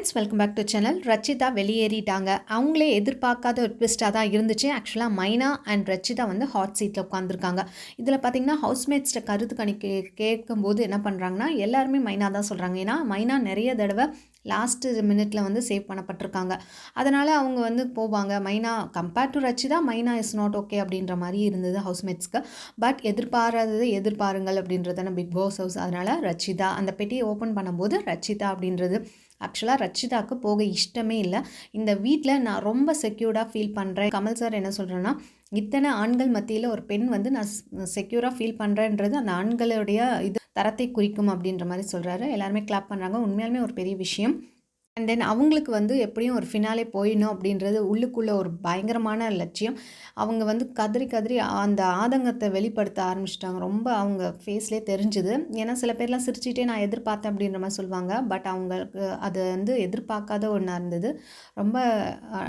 Friends welcome back to channel. Rachitha வெளியேறிட்டாங்க. அவங்களே எதிர்பார்க்காத ஒரு ட்விஸ்ட்டாக தான் இருந்துச்சு. ஆக்சுவலாக மைனா அண்ட் ரச்சிதா வந்து ஹாட் சீட்டில் உட்காந்துருக்காங்க. இதில் பார்த்தீங்கன்னா ஹவுஸ்மேட்ஸ்கிட்ட கருத்து கணிக்க கேட்கும்போது என்ன பண்ணுறாங்கன்னா எல்லாருமே மைனா தான் சொல்கிறாங்க. ஏன்னா மைனா நிறைய தடவை லாஸ்ட்டு மினிட்ல வந்து சேவ் பண்ணப்பட்டிருக்காங்க. அதனால் அவங்க வந்து போவாங்க. மைனா கம்பேர்ட் டு ரச்சிதா மைனா இஸ் நாட் ஓகே அப்படின்ற மாதிரி இருந்தது ஹவுஸ்மேட்ஸ்க்கு. பட் எதிர்பாராதது எதிர்பாருங்கள் அப்படின்றதான பிக் பாஸ் ஹவுஸ். அதனால் ரச்சிதா அந்த பெட்டியை ஓப்பன் பண்ணும்போது ரச்சிதா அப்படின்றது ஆக்சுவலாக ரச்சிதாவுக்கு போக இஷ்டமே இல்லை. இந்த வீட்டில் நான் ரொம்ப செக்யூர்டாக ஃபீல் பண்ணுறேன். கமல் சார் என்ன சொல்கிறேன்னா, இத்தனை ஆண்கள் மத்தியில் ஒரு பெண் வந்து நான் செக்யூராக ஃபீல் பண்ணுறேன்றது அந்த ஆண்களுடைய இது தரத்தை குறிக்கும் அப்படின்ற மாதிரி சொல்கிறாரு. எல்லாருமே கிளாப் பண்ணுறாங்க. உண்மையாலுமே ஒரு பெரிய விஷயம். அண்ட் தென் அவங்களுக்கு வந்து எப்படியும் ஒரு ஃபினாலே போயிடணும் அப்படின்றது உள்ளுக்குள்ளே ஒரு பயங்கரமான லட்சியம். அவங்க வந்து கதறி கதறி அந்த ஆதங்கத்தை வெளிப்படுத்த ஆரம்பிச்சிட்டாங்க. ரொம்ப அவங்க ஃபேஸ்லேயே தெரிஞ்சுது. ஏன்னா சில பேர்லாம் சிரிச்சிட்டே நான் எதிர்பார்த்தேன் அப்படின்ற மாதிரி சொல்லுவாங்க. பட் அவங்களுக்கு அது வந்து எதிர்பார்க்காத ஒன்றா இருந்தது. ரொம்ப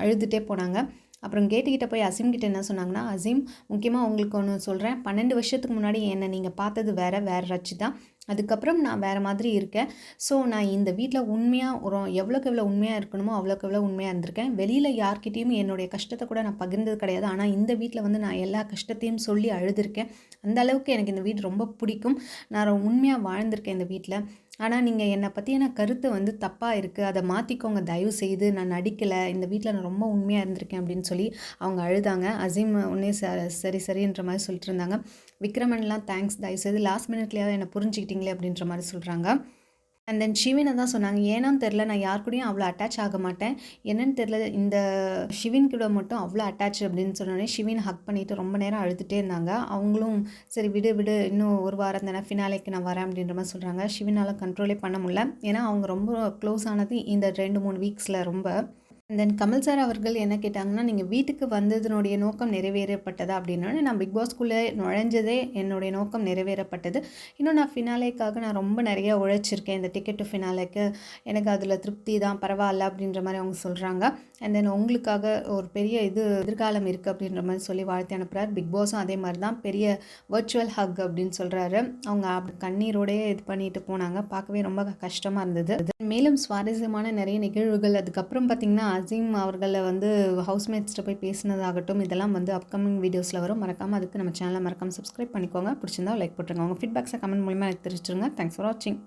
அழுதுகிட்டே போனாங்க. அப்புறம் கேட்டுக்கிட்ட போய் அசீம் கிட்ட என்ன சொன்னாங்கன்னா, அசீம் முக்கியமாக உங்களுக்கு ஒன்று சொல்கிறேன். 12 வருஷத்துக்கு முன்னாடி என்னை நீங்கள் பார்த்தது வேறு ரச்சிதா. அதுக்கப்புறம் நான் வேறு மாதிரி இருக்கேன். ஸோ நான் இந்த வீட்டில் உண்மையாக எவ்வளோக்கு எவ்வளோ உண்மையாக இருக்கணுமோ அவ்வளோக்கு எவ்வளோ உண்மையாக இருந்திருக்கேன். வெளியில் யார்கிட்டையும் என்னுடைய கஷ்டத்தை கூட நான் பகிர்ந்தது கிடையாது. ஆனால் இந்த வீட்டில் வந்து நான் எல்லா கஷ்டத்தையும் சொல்லி அழுதுருக்கேன். அந்த அளவுக்கு எனக்கு இந்த வீடு ரொம்ப பிடிக்கும். நான் உண்மையாக வாழ்ந்திருக்கேன் இந்த வீட்டில். ஆனால் நீங்கள் என்னை பற்றியான கருத்து வந்து தப்பாக இருக்குது, அதை மாற்றிக்கோங்க தயவு செய்து. நான் நடிக்கலை, இந்த வீட்டில் நான் ரொம்ப உண்மையாக இருந்திருக்கேன் அப்படின்னு சொல்லி அவங்க அழுதாங்க. அசீம் உடனே சரி சரின்ற மாதிரி சொல்லிட்டு இருந்தாங்க. விக்ரமன்லாம் தேங்க்ஸ், தயவுசெய்து லாஸ்ட் மினிட்லேயாவது என்னை புரிஞ்சுக்கிட்டீங்களே அப்படின்ற மாதிரி சொல்கிறாங்க. அண்ட் தென் ஷிவினை தான் சொன்னாங்க. ஏன்னான்னு தெரில, நான் யார் கூடயும் அவ்வளோ அட்டாச் ஆக மாட்டேன். என்னன்னு தெரில, இந்த ஷிவின் கூட மட்டும் அவ்வளோ அட்டாச் அப்படின்னு சொன்னோடனே ஷிவின் ஹக் பண்ணிவிட்டு ரொம்ப நேரம் அழுதுகிட்டே இருந்தாங்க. அவங்களும் சரி விடு விடு, இன்னும் ஒரு வாரம் தானே, ஃபினாலேக்கு நான் வரேன் அப்படின்ற மாதிரி சொல்கிறாங்க. ஷிவினால் கண்ட்ரோலே பண்ண முடியல. ஏன்னா அவங்க ரொம்ப க்ளோஸ் ஆனது இந்த 2-3 வீக்ஸில் ரொம்ப. தென் கமல் சார் அவர்கள் என்ன கேட்டாங்கன்னா, நீங்கள் வீட்டுக்கு வந்ததனுடைய நோக்கம் நிறைவேறப்பட்டதா அப்படின்னா, நான் பிக் பாஸ்குள்ளே நுழைஞ்சதே என்னுடைய நோக்கம் நிறைவேறப்பட்டது. இன்னும் நான் ஃபினாலேக்காக நான் ரொம்ப நிறைய உழைச்சிருக்கேன். இந்த டிக்கெட் டு ஃபினாலேக்கு எனக்கு அதில் திருப்தி தான், பரவாயில்ல அப்படின்ற மாதிரி அவங்க சொல்கிறாங்க. அண்ட் தென் உங்களுக்காக ஒரு பெரிய எதிர்காலம் இருக்குது அப்படின்ற மாதிரி சொல்லி வாழ்த்து அனுப்புகிறார். பிக் பாஸும் அதே மாதிரி தான் பெரிய வர்ச்சுவல் ஹக் அப்படின்னு சொல்கிறாரு. அவங்க அப்படி கண்ணீரோடையே இது பண்ணிட்டு போனாங்க. பார்க்கவே ரொம்ப கஷ்டமாக இருந்தது. மேலும் சுவாரஸ்யமான நிறைய நிகழ்வுகள் அதுக்கப்புறம் பார்த்திங்கன்னா, அசீம் அவர்களை வந்து ஹவுஸ்மேட்ஸ்கிட்ட போய் பேசினதாகட்டும், இதெல்லாம் வந்து அப்கமிங் வீடியோஸில் வரும். மறக்காமல் அதுக்கு நம்ம சேனலை மறக்காமல் சப்ஸ்கிரைப் பண்ணிக்கோங்க. பிடிச்சிருந்தா லைக் போட்டுருங்க. உங்கள் ஃபீட்பேக்ஸை கமெண்ட் மூலிமா எனக்கு தெரிவிச்சிருங்க. தேங்க்ஸ் ஃபார் வாட்சிங்.